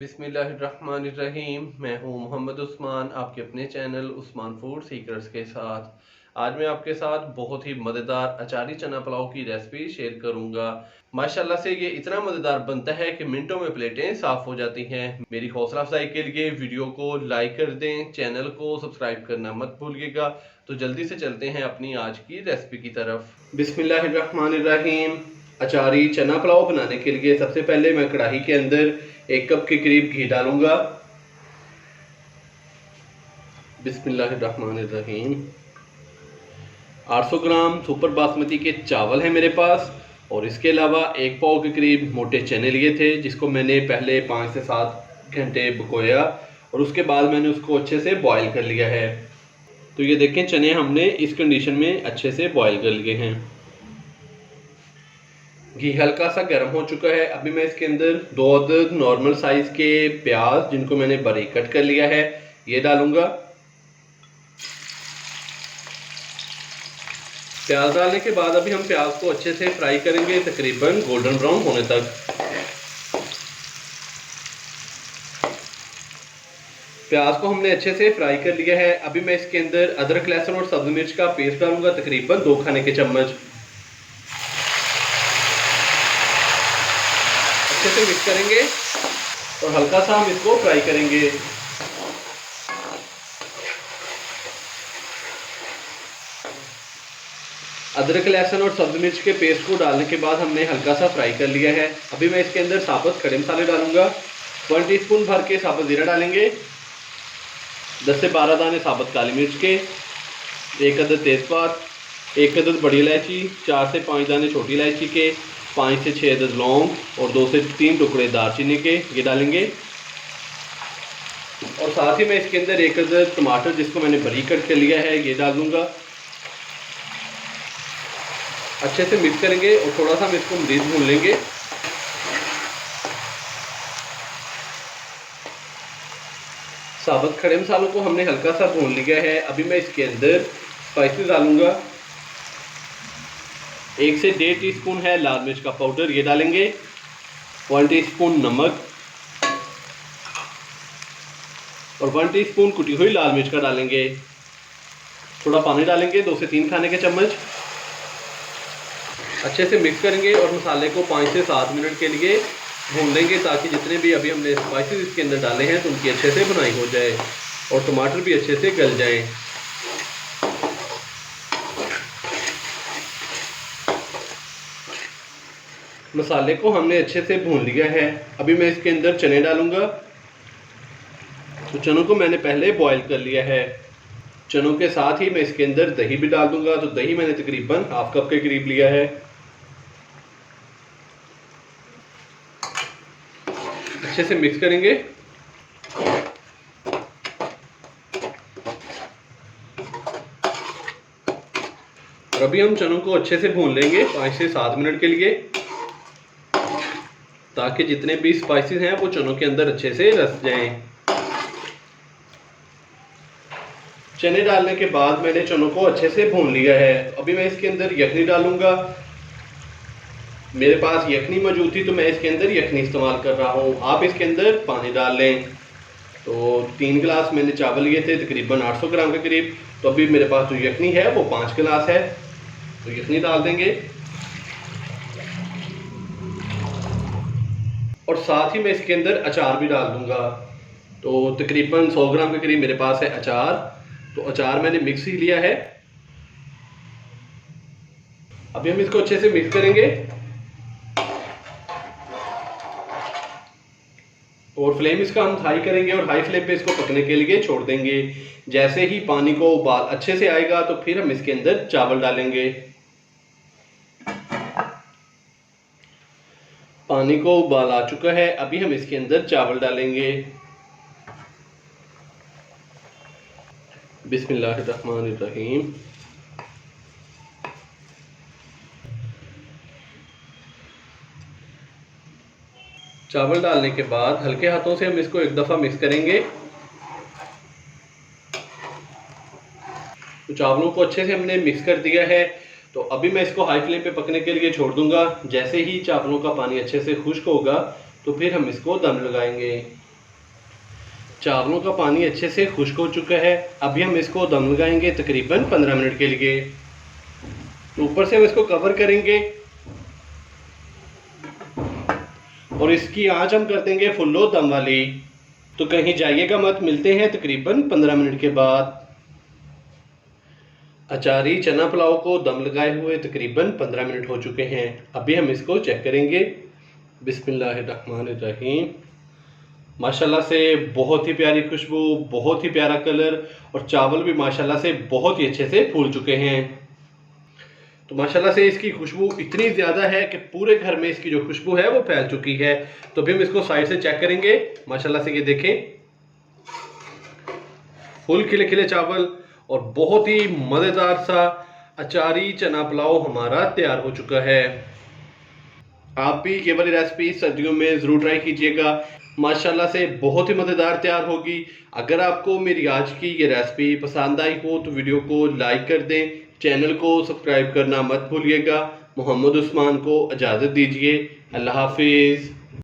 बिस्मिल्लाहिर्रहमानिर्रहीम। मैं हूं मोहम्मद उस्मान, आपके अपने चैनल उस्मान फूड सीकर्स के साथ। आज मैं आपके साथ बहुत ही मज़ेदार अचारी चना पुलाव की रेसिपी शेयर करूंगा। माशाल्लाह से ये इतना मज़ेदार बनता है कि मिनटों में प्लेटें साफ़ हो जाती हैं। मेरी हौसला अफजाई के लिए वीडियो को लाइक कर दें, चैनल को सब्सक्राइब करना मत भूलिएगा। तो जल्दी से चलते हैं अपनी आज की रेसिपी की तरफ। बिस्मिल्लाहिर्रहमानिर्रहीम। अचारी चना पुलाव बनाने के लिए सबसे पहले मैं कढ़ाई के अंदर 1 कप के करीब घी डालूंगा। बिस्मिल्लाहिर्रहमानिर्रहीम। 800 ग्राम सुपर बासमती के चावल हैं मेरे पास, और इसके अलावा 1 पाव के करीब मोटे चने लिए थे, जिसको मैंने पहले 5 से 7 घंटे भिगोया और उसके बाद मैंने उसको अच्छे से बॉईल कर लिया है। तो ये देखें, चने हमने इस कंडीशन में अच्छे से बॉईल कर लिए हैं। घी हल्का सा गर्म हो चुका है। अभी मैं इसके अंदर 2 अदद नॉर्मल साइज के प्याज, जिनको मैंने बारीक कट कर लिया है, ये डालूंगा। प्याज डालने के बाद अभी हम प्याज को अच्छे से फ्राई करेंगे, तकरीबन गोल्डन ब्राउन होने तक। प्याज को हमने अच्छे से फ्राई कर लिया है। अभी मैं इसके अंदर अदरक, लहसुन और सब्जी मिर्च का पेस्ट डालूंगा, तकरीबन 2 खाने के चम्मच। अच्छे से मिक्स करेंगे और हल्का सा हम इसको फ्राई करेंगे। अदरक, लहसुन और सब्जी मिर्च के पेस्ट को डालने के बाद हमने हल्का सा फ्राई कर लिया है। अभी मैं इसके अंदर साबुत खड़े मसाले डालूंगा। 1 टीस्पून भर के साबुत जीरा डालेंगे, 10 से 12 दाने साबुत काली मिर्च के, 1 अदद तेज़पात, 1 अदद बड़ी इलायची, 4 से 5 दाने छोटी इलायची के, 5 से 6 अदद लौंग और 2 से 3 टुकड़े दालचीनी के, ये डालेंगे। और साथ ही मैं इसके अंदर 1 अदद टमाटर, जिसको मैंने बारीक कट कर लिया है, ये डाल दूंगा। अच्छे से मिक्स करेंगे और थोड़ा सा हम इसको मज़ीद भून लेंगे। साबुत खड़े मसालों को हमने हल्का सा भून लिया है। अभी मैं इसके अंदर स्पाइसेस डालूंगा। 1 से 1.5 टीस्पून है लाल मिर्च का पाउडर, ये डालेंगे। 1 टीस्पून नमक और 1 टीस्पून कुटी हुई लाल मिर्च का डालेंगे। थोड़ा पानी डालेंगे, 2 से 3 खाने के चम्मच। अच्छे से मिक्स करेंगे और मसाले को 5 से 7 मिनट के लिए भून लेंगे, ताकि जितने भी अभी हमने स्पाइसेस इसके अंदर डाले हैं तो उनकी अच्छे से भुनाई हो जाए और टमाटर भी अच्छे से गल जाएं। मसाले को हमने अच्छे से भून लिया है। अभी मैं इसके अंदर चने डालूंगा। तो चनों को मैंने पहले बॉईल कर लिया है। चनों के साथ ही मैं इसके अंदर दही भी डाल दूंगा। तो दही मैंने तकरीबन ½ कप के करीब लिया है। अच्छे से मिक्स करेंगे। और अभी हम चनों को अच्छे से भून लेंगे 5 से 7 मिनट के लिए, ताकि जितने भी स्पाइसेस हैं वो चनों के अंदर अच्छे से रस जाएं। चने डालने के बाद मैंने चनों को अच्छे से भून लिया है। अभी मैं इसके अंदर यखनी डालूंगा। मेरे पास यखनी मौजूद थी तो मैं इसके अंदर यखनी इस्तेमाल कर रहा हूँ। आप इसके अंदर पानी डाल लें। तो 3 गिलास मैंने चावल लिए थे, तकरीबन 800 ग्राम के करीब। तो अभी मेरे पास जो यखनी है वो 5 गिलास है, तो यखनी डाल देंगे। और साथ ही मैं इसके अंदर अचार भी डाल दूंगा। तो तकरीबन 100 ग्राम के करीब मेरे पास है अचार। तो अचार मैंने मिक्स ही लिया है। अभी हम इसको अच्छे से मिक्स करेंगे और फ्लेम इसका हम हाई करेंगे और हाई फ्लेम पे इसको पकने के लिए छोड़ देंगे। जैसे ही पानी को उबाल अच्छे से आएगा तो फिर हम इसके अंदर चावल डालेंगे। पानी को उबाल आ चुका है। अभी हम इसके अंदर चावल डालेंगे। बिस्मिल्लाहिर्रहमानिर्रहीम। चावल डालने के बाद हल्के हाथों से हम इसको एक दफ़ा मिक्स करेंगे। तो चावलों को अच्छे से हमने मिक्स कर दिया है। तो अभी मैं इसको हाई फ्लेम पे पकने के लिए छोड़ दूंगा। जैसे ही चावलों का पानी अच्छे से खुश्क होगा तो फिर हम इसको दम लगाएंगे। चावलों का पानी अच्छे से खुश्क हो चुका है। अभी हम इसको दम लगाएंगे तकरीबन 15 मिनट के लिए। ऊपर से हम इसको कवर करेंगे और इसकी आंच हम कर देंगे फुल्लो दम वाली। तो कहीं जाइएगा मत, मिलते हैं तकरीबन 15 मिनट के बाद। अचारी चना पुलाव को दम लगाए हुए तकरीबन 15 मिनट हो चुके हैं। अभी हम इसको चेक करेंगे। बिस्मिल्लाहिर्रहमानिर्रहीम। माशाल्लाह से बहुत ही प्यारी खुशबू, बहुत ही प्यारा कलर और चावल भी माशाल्लाह से बहुत ही अच्छे से फूल चुके हैं। तो माशाल्लाह से इसकी खुशबू इतनी ज़्यादा है कि पूरे घर में इसकी जो खुशबू है वो फैल चुकी है। तो अभी हम इसको साइड से चेक करेंगे। माशाल्लाह से ये देखें, फुल खिले खिले चावल और बहुत ही मज़ेदार सा अचारी चना पुलाव हमारा तैयार हो चुका है। आप भी ये वाली रेसिपी सर्दियों में ज़रूर ट्राई कीजिएगा। माशाल्लाह से बहुत ही मज़ेदार तैयार होगी। अगर आपको मेरी आज की ये रेसिपी पसंद आई हो तो वीडियो को लाइक कर दें, चैनल को सब्सक्राइब करना मत भूलिएगा। मोहम्मद उस्मान को इजाज़त दीजिए। अल्लाह हाफिज़।